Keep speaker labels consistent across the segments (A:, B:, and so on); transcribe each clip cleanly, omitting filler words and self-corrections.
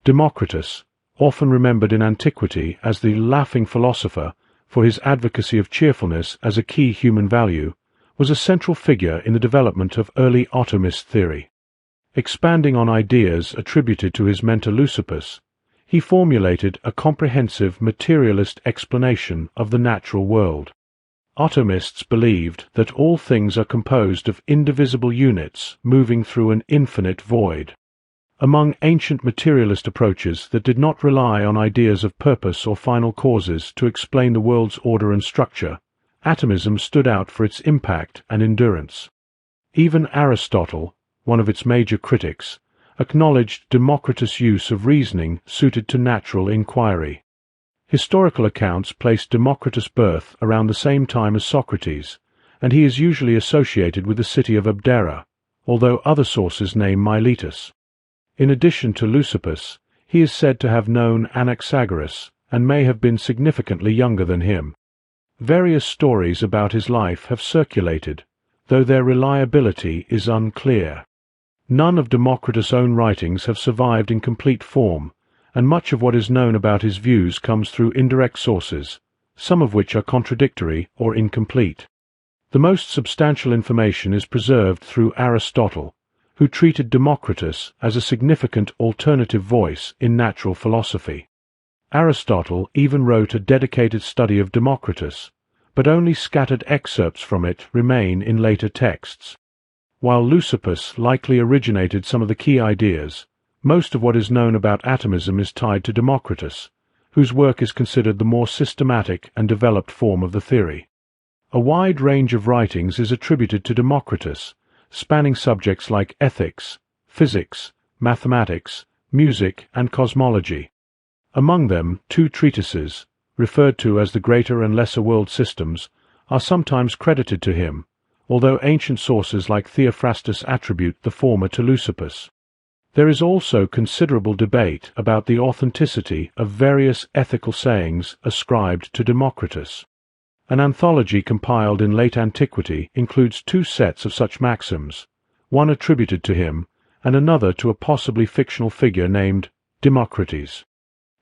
A: Democritus, often remembered in antiquity as the laughing philosopher for his advocacy of cheerfulness as a key human value, was a central figure in the development of early atomist theory. Expanding on ideas attributed to his mentor Leucippus, he formulated a comprehensive materialist explanation of the natural world. Atomists believed that all things are composed of indivisible units moving through an infinite void. Among ancient materialist approaches that did not rely on ideas of purpose or final causes to explain the world's order and structure, atomism stood out for its impact and endurance. Even Aristotle, one of its major critics, acknowledged Democritus' use of reasoning suited to natural inquiry. Historical accounts place Democritus' birth around the same time as Socrates, and he is usually associated with the city of Abdera, although other sources name Miletus. In addition to Leucippus, he is said to have known Anaxagoras and may have been significantly younger than him. Various stories about his life have circulated, though their reliability is unclear. None of Democritus' own writings have survived in complete form, and much of what is known about his views comes through indirect sources, some of which are contradictory or incomplete. The most substantial information is preserved through Aristotle, who treated Democritus as a significant alternative voice in natural philosophy. Aristotle even wrote a dedicated study of Democritus, but only scattered excerpts from it remain in later texts. While Leucippus likely originated some of the key ideas, most of what is known about atomism is tied to Democritus, whose work is considered the more systematic and developed form of the theory. A wide range of writings is attributed to Democritus, spanning subjects like ethics, physics, mathematics, music, and cosmology. Among them, two treatises, referred to as the Greater and Lesser World Systems, are sometimes credited to him, although ancient sources like Theophrastus attribute the former to Leucippus. There is also considerable debate about the authenticity of various ethical sayings ascribed to Democritus. An anthology compiled in late antiquity includes two sets of such maxims, one attributed to him and another to a possibly fictional figure named Democritus.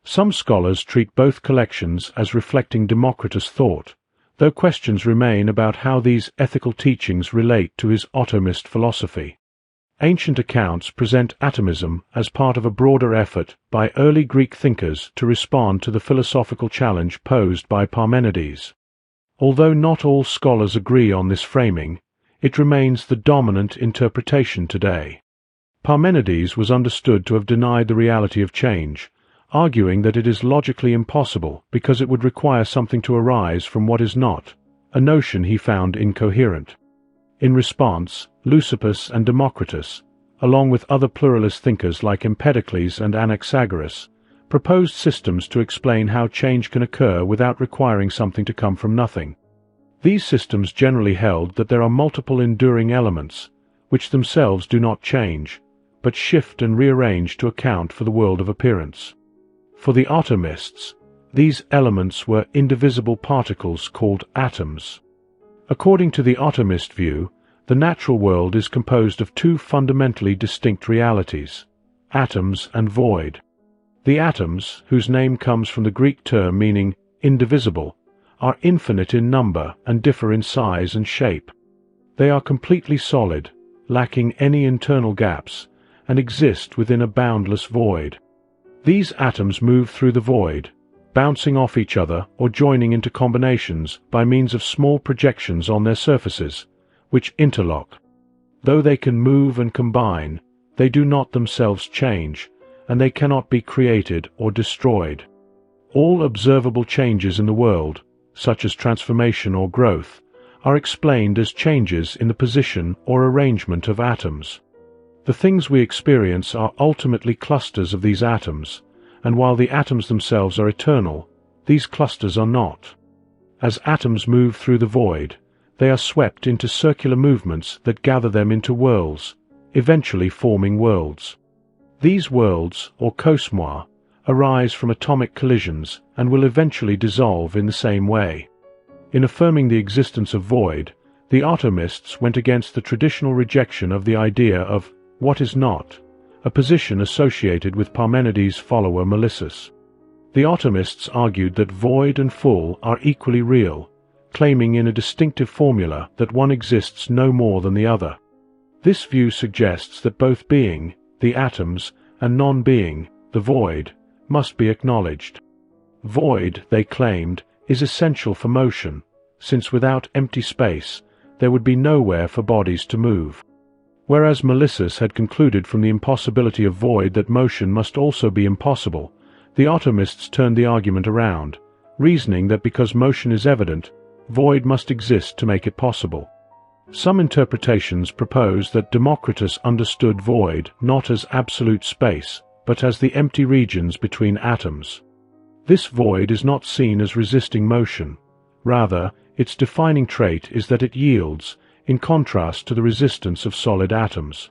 A: Some scholars treat both collections as reflecting Democritus' thought, though questions remain about how these ethical teachings relate to his atomist philosophy. Ancient accounts present atomism as part of a broader effort by early Greek thinkers to respond to the philosophical challenge posed by Parmenides. Although not all scholars agree on this framing, it remains the dominant interpretation today. Parmenides was understood to have denied the reality of change, arguing that it is logically impossible because it would require something to arise from what is not, a notion he found incoherent. In response, Leucippus and Democritus, along with other pluralist thinkers like Empedocles and Anaxagoras, proposed systems to explain how change can occur without requiring something to come from nothing. These systems generally held that there are multiple enduring elements, which themselves do not change, but shift and rearrange to account for the world of appearance. For the atomists, these elements were indivisible particles called atoms. According to the atomist view, the natural world is composed of two fundamentally distinct realities, atoms and void. The atoms, whose name comes from the Greek term meaning indivisible, are infinite in number and differ in size and shape. They are completely solid, lacking any internal gaps, and exist within a boundless void. These atoms move through the void, bouncing off each other or joining into combinations by means of small projections on their surfaces, which interlock. Though they can move and combine, they do not themselves change, and they cannot be created or destroyed. All observable changes in the world, such as transformation or growth, are explained as changes in the position or arrangement of atoms. The things we experience are ultimately clusters of these atoms, and while the atoms themselves are eternal, these clusters are not. As atoms move through the void, they are swept into circular movements that gather them into whirls, eventually forming worlds. These worlds, or cosmoi, arise from atomic collisions and will eventually dissolve in the same way. In affirming the existence of void, the atomists went against the traditional rejection of the idea of what is not, a position associated with Parmenides' follower Melissus. The atomists argued that void and full are equally real, claiming in a distinctive formula that one exists no more than the other. This view suggests that both being, the atoms, and non-being, the void, must be acknowledged. Void, they claimed, is essential for motion, since without empty space, there would be nowhere for bodies to move. Whereas Melissus had concluded from the impossibility of void that motion must also be impossible, the atomists turned the argument around, reasoning that because motion is evident, void must exist to make it possible. Some interpretations propose that Democritus understood void not as absolute space, but as the empty regions between atoms. This void is not seen as resisting motion. Rather, its defining trait is that it yields, in contrast to the resistance of solid atoms.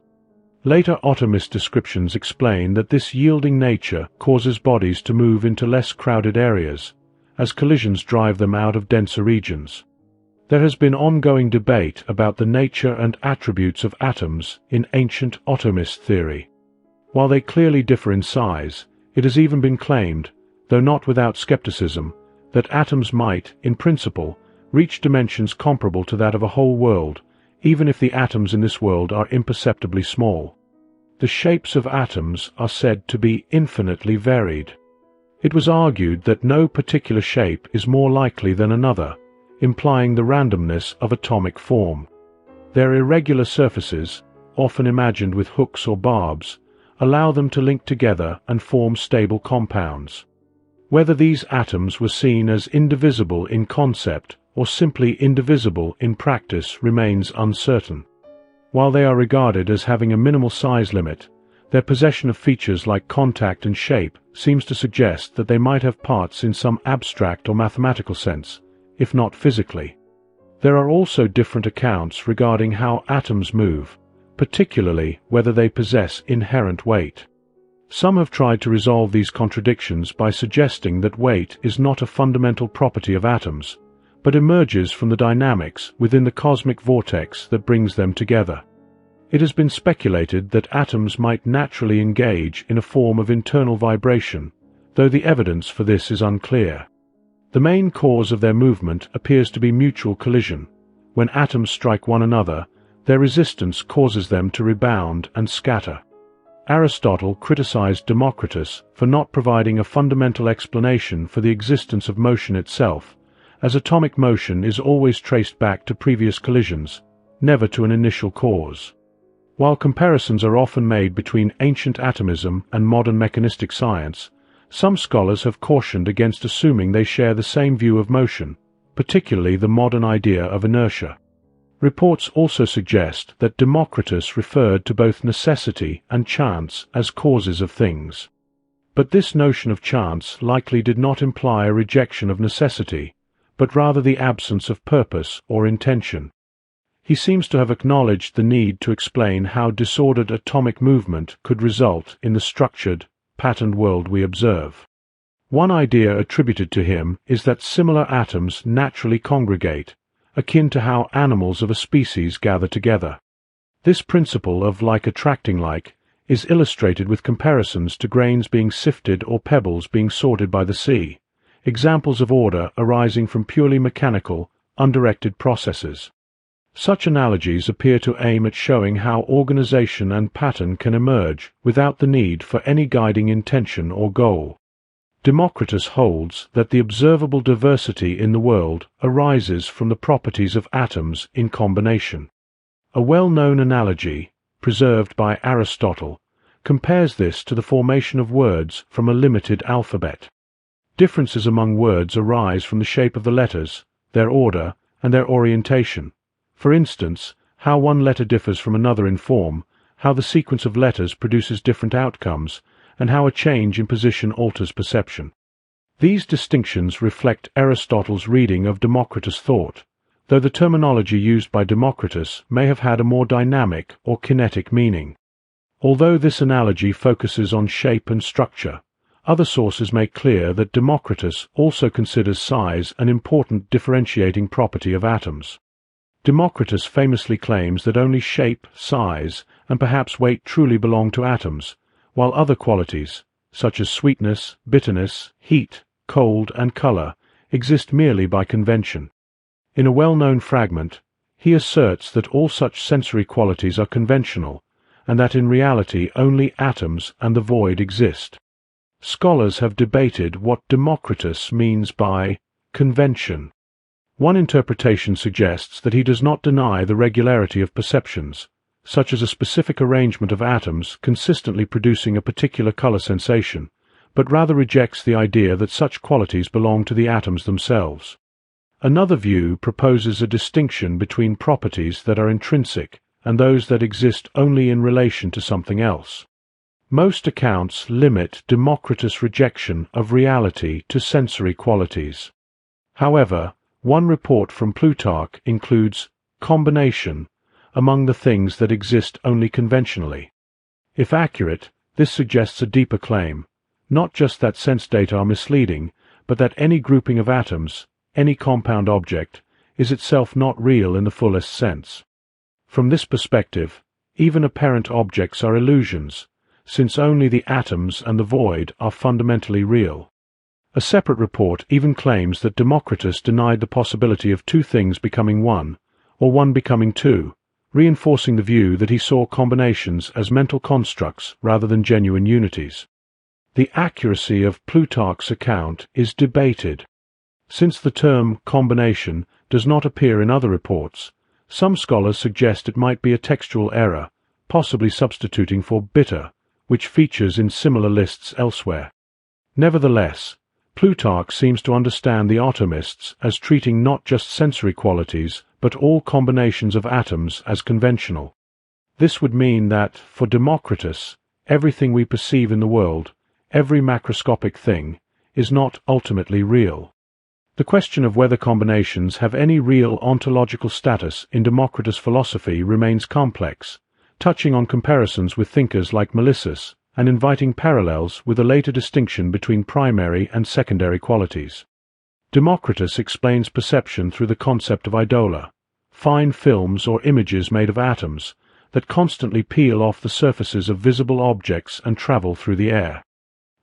A: Later atomist descriptions explain that this yielding nature causes bodies to move into less crowded areas, as collisions drive them out of denser regions. There has been ongoing debate about the nature and attributes of atoms in ancient atomist theory. While they clearly differ in size, it has even been claimed, though not without skepticism, that atoms might, in principle, reach dimensions comparable to that of a whole world, even if the atoms in this world are imperceptibly small. The shapes of atoms are said to be infinitely varied. It was argued that no particular shape is more likely than another, implying the randomness of atomic form. Their irregular surfaces, often imagined with hooks or barbs, allow them to link together and form stable compounds. Whether these atoms were seen as indivisible in concept or simply indivisible in practice remains uncertain. While they are regarded as having a minimal size limit, their possession of features like contact and shape seems to suggest that they might have parts in some abstract or mathematical sense, if not physically. There are also different accounts regarding how atoms move, particularly whether they possess inherent weight. Some have tried to resolve these contradictions by suggesting that weight is not a fundamental property of atoms, but emerges from the dynamics within the cosmic vortex that brings them together. It has been speculated that atoms might naturally engage in a form of internal vibration, though the evidence for this is unclear. The main cause of their movement appears to be mutual collision. When atoms strike one another, their resistance causes them to rebound and scatter. Aristotle criticized Democritus for not providing a fundamental explanation for the existence of motion itself, as atomic motion is always traced back to previous collisions, never to an initial cause. While comparisons are often made between ancient atomism and modern mechanistic science, some scholars have cautioned against assuming they share the same view of motion, particularly the modern idea of inertia. Reports also suggest that Democritus referred to both necessity and chance as causes of things. But this notion of chance likely did not imply a rejection of necessity, but rather the absence of purpose or intention. He seems to have acknowledged the need to explain how disordered atomic movement could result in the structured, patterned world we observe. One idea attributed to him is that similar atoms naturally congregate, akin to how animals of a species gather together. This principle of like attracting like is illustrated with comparisons to grains being sifted or pebbles being sorted by the sea, examples of order arising from purely mechanical, undirected processes. Such analogies appear to aim at showing how organization and pattern can emerge without the need for any guiding intention or goal. Democritus holds that the observable diversity in the world arises from the properties of atoms in combination. A well-known analogy, preserved by Aristotle, compares this to the formation of words from a limited alphabet. Differences among words arise from the shape of the letters, their order, and their orientation. For instance, how one letter differs from another in form, how the sequence of letters produces different outcomes, and how a change in position alters perception. These distinctions reflect Aristotle's reading of Democritus' thought, though the terminology used by Democritus may have had a more dynamic or kinetic meaning. Although this analogy focuses on shape and structure, other sources make clear that Democritus also considers size an important differentiating property of atoms. Democritus famously claims that only shape, size, and perhaps weight truly belong to atoms, while other qualities, such as sweetness, bitterness, heat, cold, and color, exist merely by convention. In a well-known fragment, he asserts that all such sensory qualities are conventional, and that in reality only atoms and the void exist. Scholars have debated what Democritus means by convention. One interpretation suggests that he does not deny the regularity of perceptions, such as a specific arrangement of atoms consistently producing a particular color sensation, but rather rejects the idea that such qualities belong to the atoms themselves. Another view proposes a distinction between properties that are intrinsic and those that exist only in relation to something else. Most accounts limit Democritus' rejection of reality to sensory qualities. However, one report from Plutarch includes combination among the things that exist only conventionally. If accurate, this suggests a deeper claim, not just that sense data are misleading, but that any grouping of atoms, any compound object, is itself not real in the fullest sense. From this perspective, even apparent objects are illusions, since only the atoms and the void are fundamentally real. A separate report even claims that Democritus denied the possibility of two things becoming one, or one becoming two, reinforcing the view that he saw combinations as mental constructs rather than genuine unities. The accuracy of Plutarch's account is debated. Since the term combination does not appear in other reports, some scholars suggest it might be a textual error, possibly substituting for bitter, which features in similar lists elsewhere. Nevertheless, Plutarch seems to understand the atomists as treating not just sensory qualities, but all combinations of atoms as conventional. This would mean that, for Democritus, everything we perceive in the world, every macroscopic thing, is not ultimately real. The question of whether combinations have any real ontological status in Democritus' philosophy remains complex, touching on comparisons with thinkers like Melissus and inviting parallels with a later distinction between primary and secondary qualities. Democritus explains perception through the concept of idola, fine films or images made of atoms that constantly peel off the surfaces of visible objects and travel through the air.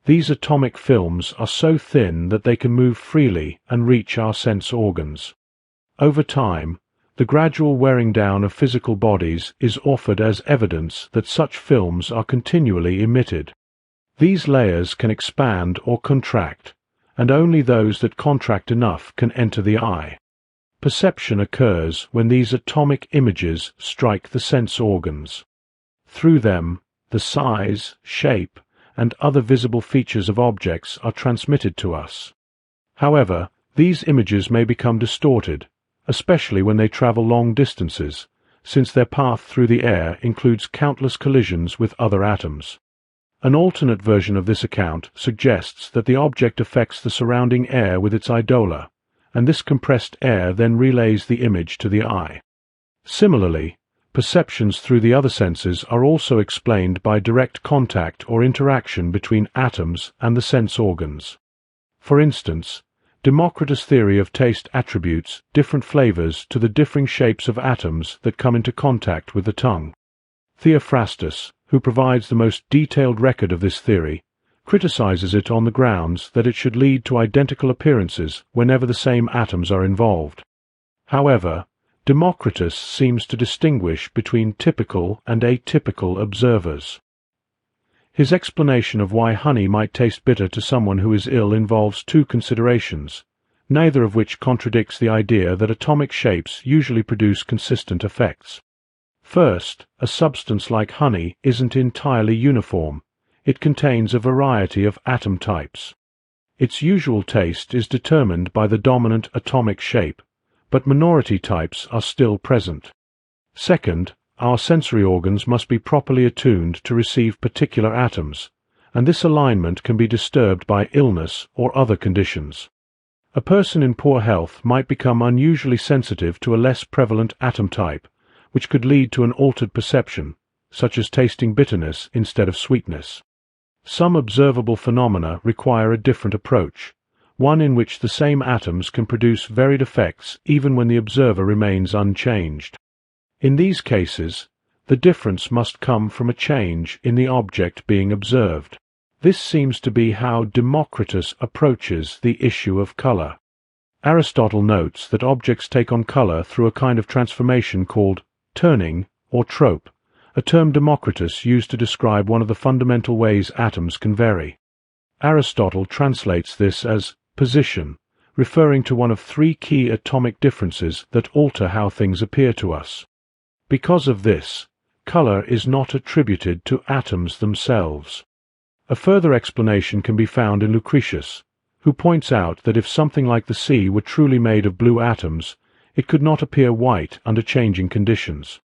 A: These atomic films are so thin that they can move freely and reach our sense organs. Over time, the gradual wearing down of physical bodies is offered as evidence that such films are continually emitted. These layers can expand or contract, and only those that contract enough can enter the eye. Perception occurs when these atomic images strike the sense organs. Through them, the size, shape, and other visible features of objects are transmitted to us. However, these images may become distorted, especially when they travel long distances, since their path through the air includes countless collisions with other atoms. An alternate version of this account suggests that the object affects the surrounding air with its idola, and this compressed air then relays the image to the eye. Similarly, perceptions through the other senses are also explained by direct contact or interaction between atoms and the sense organs. For instance, Democritus' theory of taste attributes different flavors to the differing shapes of atoms that come into contact with the tongue. Theophrastus, who provides the most detailed record of this theory, criticizes it on the grounds that it should lead to identical appearances whenever the same atoms are involved. However, Democritus seems to distinguish between typical and atypical observers. His explanation of why honey might taste bitter to someone who is ill involves two considerations, neither of which contradicts the idea that atomic shapes usually produce consistent effects. First, a substance like honey isn't entirely uniform. It contains a variety of atom types. Its usual taste is determined by the dominant atomic shape, but minority types are still present. Second, our sensory organs must be properly attuned to receive particular atoms, and this alignment can be disturbed by illness or other conditions. A person in poor health might become unusually sensitive to a less prevalent atom type, which could lead to an altered perception, such as tasting bitterness instead of sweetness. Some observable phenomena require a different approach, one in which the same atoms can produce varied effects even when the observer remains unchanged. In these cases, the difference must come from a change in the object being observed. This seems to be how Democritus approaches the issue of color. Aristotle notes that objects take on color through a kind of transformation called turning or trope, a term Democritus used to describe one of the fundamental ways atoms can vary. Aristotle translates this as position, referring to one of three key atomic differences that alter how things appear to us. Because of this, color is not attributed to atoms themselves. A further explanation can be found in Lucretius, who points out that if something like the sea were truly made of blue atoms, it could not appear white under changing conditions.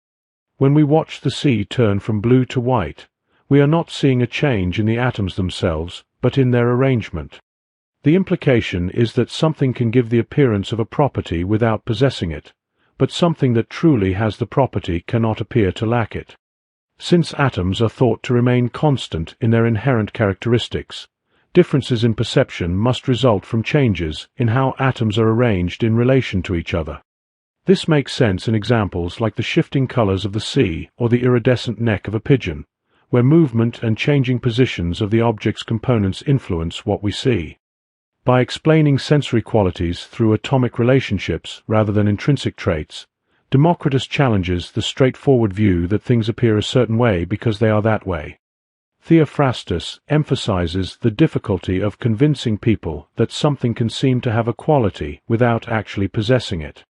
A: When we watch the sea turn from blue to white, we are not seeing a change in the atoms themselves, but in their arrangement. The implication is that something can give the appearance of a property without possessing it, but something that truly has the property cannot appear to lack it. Since atoms are thought to remain constant in their inherent characteristics, differences in perception must result from changes in how atoms are arranged in relation to each other. This makes sense in examples like the shifting colors of the sea or the iridescent neck of a pigeon, where movement and changing positions of the object's components influence what we see. By explaining sensory qualities through atomic relationships rather than intrinsic traits, Democritus challenges the straightforward view that things appear a certain way because they are that way. Theophrastus emphasizes the difficulty of convincing people that something can seem to have a quality without actually possessing it.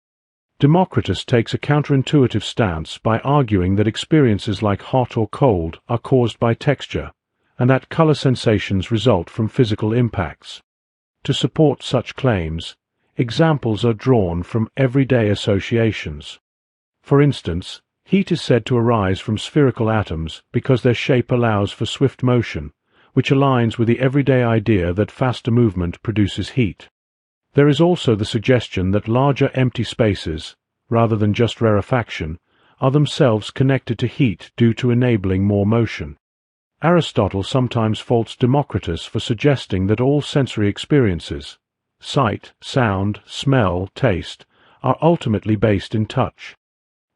A: Democritus takes a counterintuitive stance by arguing that experiences like hot or cold are caused by texture, and that color sensations result from physical impacts. To support such claims, examples are drawn from everyday associations. For instance, heat is said to arise from spherical atoms because their shape allows for swift motion, which aligns with the everyday idea that faster movement produces heat. There is also the suggestion that larger empty spaces, rather than just rarefaction, are themselves connected to heat due to enabling more motion. Aristotle sometimes faults Democritus for suggesting that all sensory experiences, sight, sound, smell, taste, are ultimately based in touch.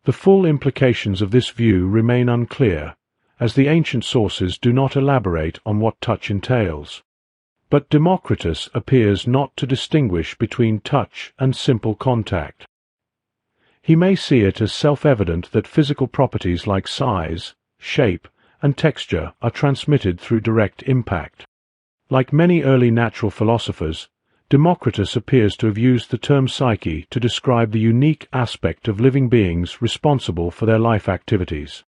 A: The full implications of this view remain unclear, as the ancient sources do not elaborate on what touch entails. But Democritus appears not to distinguish between touch and simple contact. He may see it as self-evident that physical properties like size, shape, and texture are transmitted through direct impact. Like many early natural philosophers, Democritus appears to have used the term psyche to describe the unique aspect of living beings responsible for their life activities.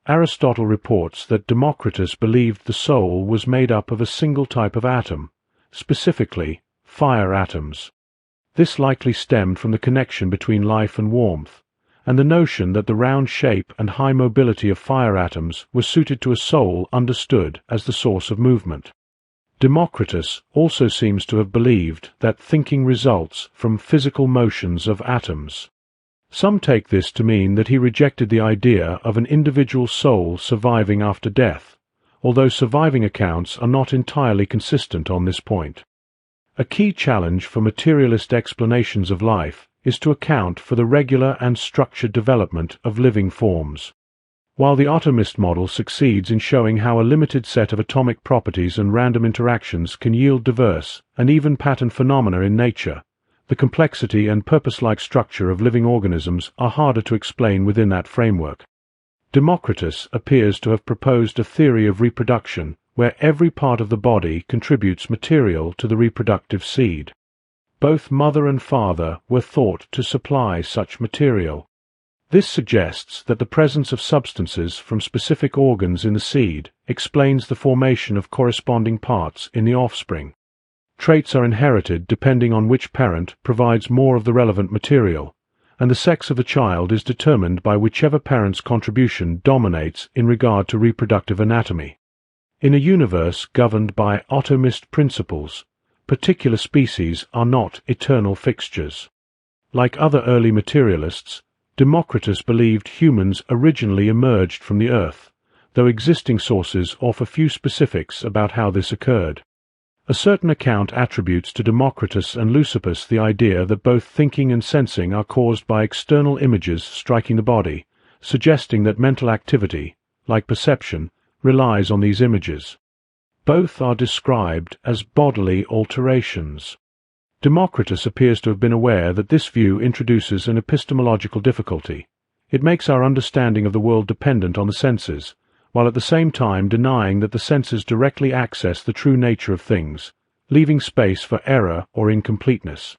A: Aristotle reports that Democritus believed the soul was made up of a single type of atom, specifically fire atoms. This likely stemmed from the connection between life and warmth, and the notion that the round shape and high mobility of fire atoms was suited to a soul understood as the source of movement. Democritus also seems to have believed that thinking results from physical motions of atoms. Some take this to mean that he rejected the idea of an individual soul surviving after death, although surviving accounts are not entirely consistent on this point. A key challenge for materialist explanations of life is to account for the regular and structured development of living forms. While the atomist model succeeds in showing how a limited set of atomic properties and random interactions can yield diverse and even pattern phenomena in nature, the complexity and purpose-like structure of living organisms are harder to explain within that framework. Democritus appears to have proposed a theory of reproduction where every part of the body contributes material to the reproductive seed. Both mother and father were thought to supply such material. This suggests that the presence of substances from specific organs in the seed explains the formation of corresponding parts in the offspring. Traits are inherited depending on which parent provides more of the relevant material, and the sex of the child is determined by whichever parent's contribution dominates in regard to reproductive anatomy. In a universe governed by atomist principles, particular species are not eternal fixtures. Like other early materialists, Democritus believed humans originally emerged from the earth, though existing sources offer few specifics about how this occurred. A certain account attributes to Democritus and Leucippus the idea that both thinking and sensing are caused by external images striking the body, suggesting that mental activity, like perception, relies on these images. Both are described as bodily alterations. Democritus appears to have been aware that this view introduces an epistemological difficulty. It makes our understanding of the world dependent on the senses, while at the same time denying that the senses directly access the true nature of things, leaving space for error or incompleteness.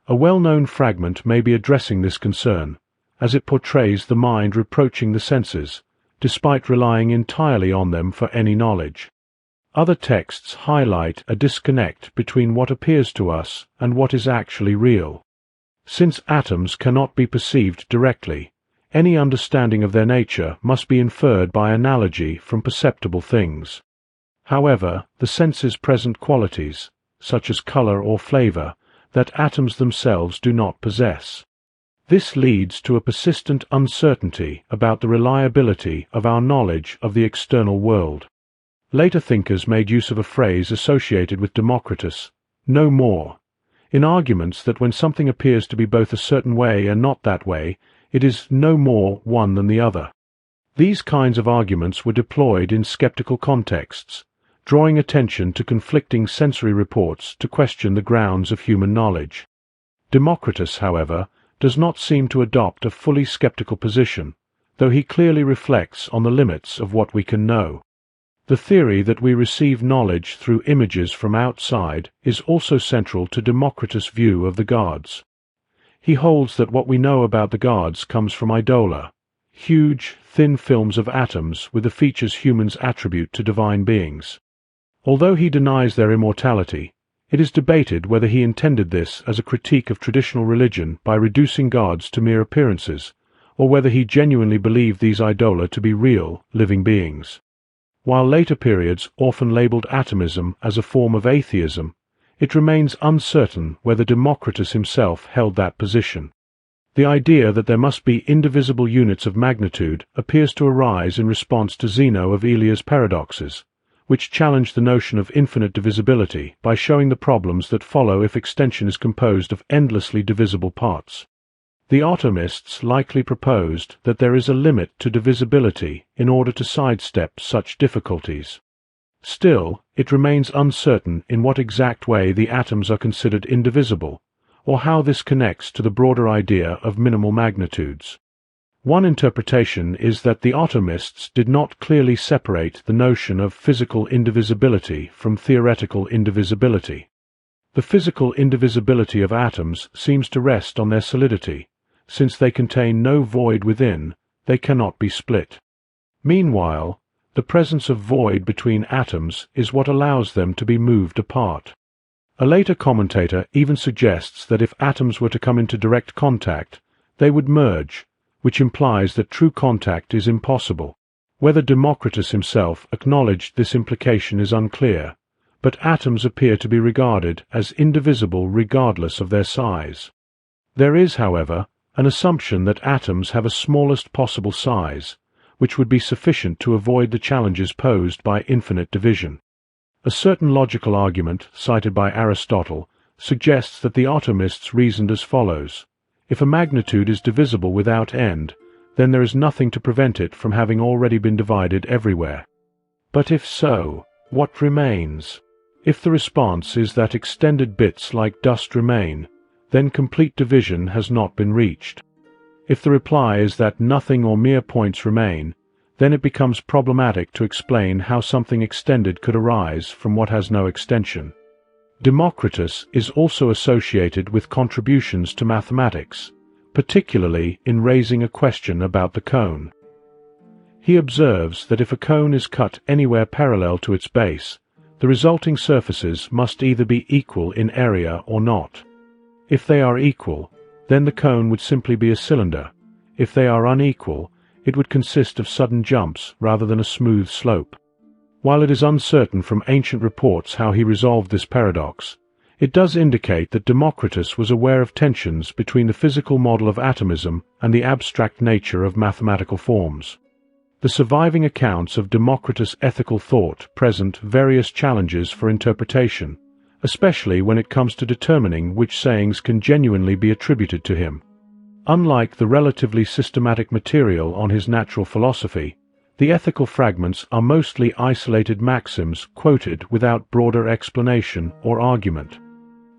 A: A well-known fragment may be addressing this concern, as it portrays the mind reproaching the senses, despite relying entirely on them for any knowledge. Other texts highlight a disconnect between what appears to us and what is actually real. Since atoms cannot be perceived directly, any understanding of their nature must be inferred by analogy from perceptible things. However, the senses present qualities, such as color or flavor, that atoms themselves do not possess. This leads to a persistent uncertainty about the reliability of our knowledge of the external world. Later thinkers made use of a phrase associated with Democritus, "no more," in arguments that when something appears to be both a certain way and not that way, it is no more one than the other. These kinds of arguments were deployed in skeptical contexts, drawing attention to conflicting sensory reports to question the grounds of human knowledge. Democritus, however, does not seem to adopt a fully skeptical position, though he clearly reflects on the limits of what we can know. The theory that we receive knowledge through images from outside is also central to Democritus' view of the gods. He holds that what we know about the gods comes from idola, huge, thin films of atoms with the features humans attribute to divine beings. Although he denies their immortality, it is debated whether he intended this as a critique of traditional religion by reducing gods to mere appearances, or whether he genuinely believed these idola to be real, living beings. While later periods often labeled atomism as a form of atheism, it remains uncertain whether Democritus himself held that position. The idea that there must be indivisible units of magnitude appears to arise in response to Zeno of Elea's paradoxes, which challenge the notion of infinite divisibility by showing the problems that follow if extension is composed of endlessly divisible parts. The atomists likely proposed that there is a limit to divisibility in order to sidestep such difficulties. Still, it remains uncertain in what exact way the atoms are considered indivisible, or how this connects to the broader idea of minimal magnitudes. One interpretation is that the atomists did not clearly separate the notion of physical indivisibility from theoretical indivisibility. The physical indivisibility of atoms seems to rest on their solidity. Since they contain no void within, they cannot be split. Meanwhile, the presence of void between atoms is what allows them to be moved apart. A later commentator even suggests that if atoms were to come into direct contact, they would merge, which implies that true contact is impossible. Whether Democritus himself acknowledged this implication is unclear, but atoms appear to be regarded as indivisible regardless of their size. There is, however, an assumption that atoms have a smallest possible size, which would be sufficient to avoid the challenges posed by infinite division. A certain logical argument, cited by Aristotle, suggests that the atomists reasoned as follows: if a magnitude is divisible without end, then there is nothing to prevent it from having already been divided everywhere. But if so, what remains? If the response is that extended bits like dust remain, then complete division has not been reached. If the reply is that nothing or mere points remain, then it becomes problematic to explain how something extended could arise from what has no extension. Democritus is also associated with contributions to mathematics, particularly in raising a question about the cone. He observes that if a cone is cut anywhere parallel to its base, the resulting surfaces must either be equal in area or not. If they are equal, then the cone would simply be a cylinder. If they are unequal, it would consist of sudden jumps rather than a smooth slope. While it is uncertain from ancient reports how he resolved this paradox, it does indicate that Democritus was aware of tensions between the physical model of atomism and the abstract nature of mathematical forms. The surviving accounts of Democritus' ethical thought present various challenges for interpretation, especially when it comes to determining which sayings can genuinely be attributed to him. Unlike the relatively systematic material on his natural philosophy, the ethical fragments are mostly isolated maxims quoted without broader explanation or argument.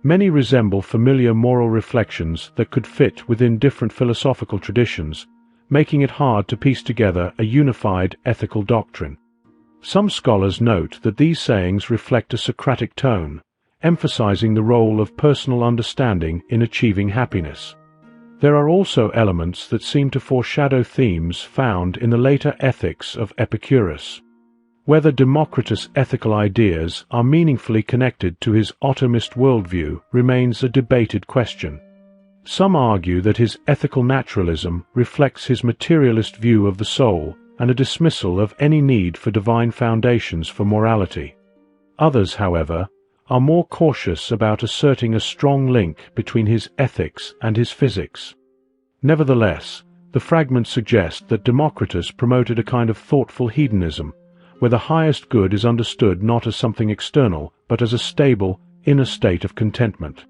A: Many resemble familiar moral reflections that could fit within different philosophical traditions, making it hard to piece together a unified ethical doctrine. Some scholars note that these sayings reflect a Socratic tone, emphasizing the role of personal understanding in achieving happiness. There are also elements that seem to foreshadow themes found in the later ethics of Epicurus. Whether Democritus' ethical ideas are meaningfully connected to his atomist worldview remains a debated question. Some argue that his ethical naturalism reflects his materialist view of the soul and a dismissal of any need for divine foundations for morality. Others, however, are more cautious about asserting a strong link between his ethics and his physics. Nevertheless, the fragments suggest that Democritus promoted a kind of thoughtful hedonism, where the highest good is understood not as something external, but as a stable, inner state of contentment.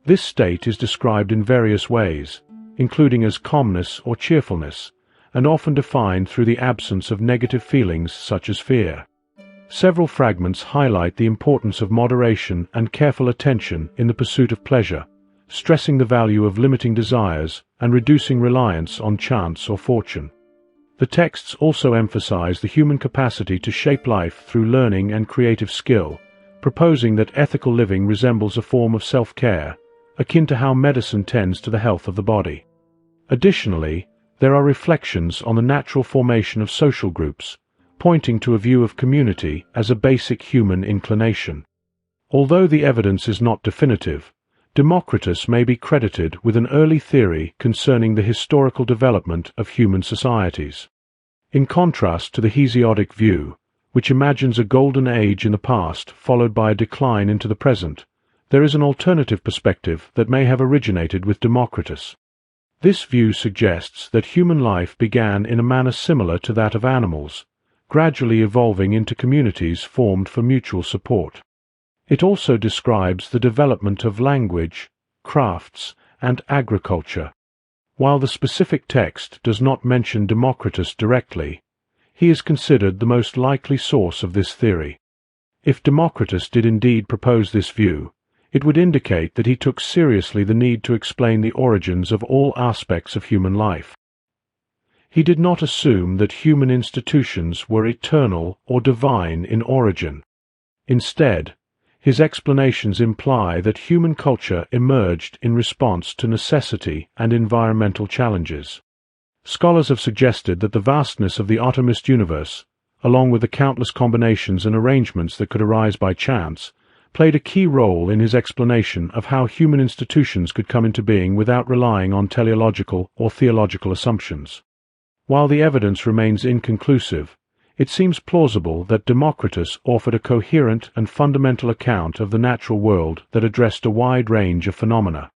A: This state is described in various ways, including as calmness or cheerfulness, and often defined through the absence of negative feelings such as fear. Several fragments highlight the importance of moderation and careful attention in the pursuit of pleasure, stressing the value of limiting desires and reducing reliance on chance or fortune. The texts also emphasize the human capacity to shape life through learning and creative skill, proposing that ethical living resembles a form of self-care, akin to how medicine tends to the health of the body. Additionally, there are reflections on the natural formation of social groups, pointing to a view of community as a basic human inclination. Although the evidence is not definitive, Democritus may be credited with an early theory concerning the historical development of human societies. In contrast to the Hesiodic view, which imagines a golden age in the past followed by a decline into the present, there is an alternative perspective that may have originated with Democritus. This view suggests that human life began in a manner similar to that of animals, gradually evolving into communities formed for mutual support. It also describes the development of language, crafts, and agriculture. While the specific text does not mention Democritus directly, he is considered the most likely source of this theory. If Democritus did indeed propose this view, it would indicate that he took seriously the need to explain the origins of all aspects of human life. He did not assume that human institutions were eternal or divine in origin. Instead, his explanations imply that human culture emerged in response to necessity and environmental challenges. Scholars have suggested that the vastness of the atomist universe, along with the countless combinations and arrangements that could arise by chance, played a key role in his explanation of how human institutions could come into being without relying on teleological or theological assumptions. While the evidence remains inconclusive, it seems plausible that Democritus offered a coherent and fundamental account of the natural world that addressed a wide range of phenomena.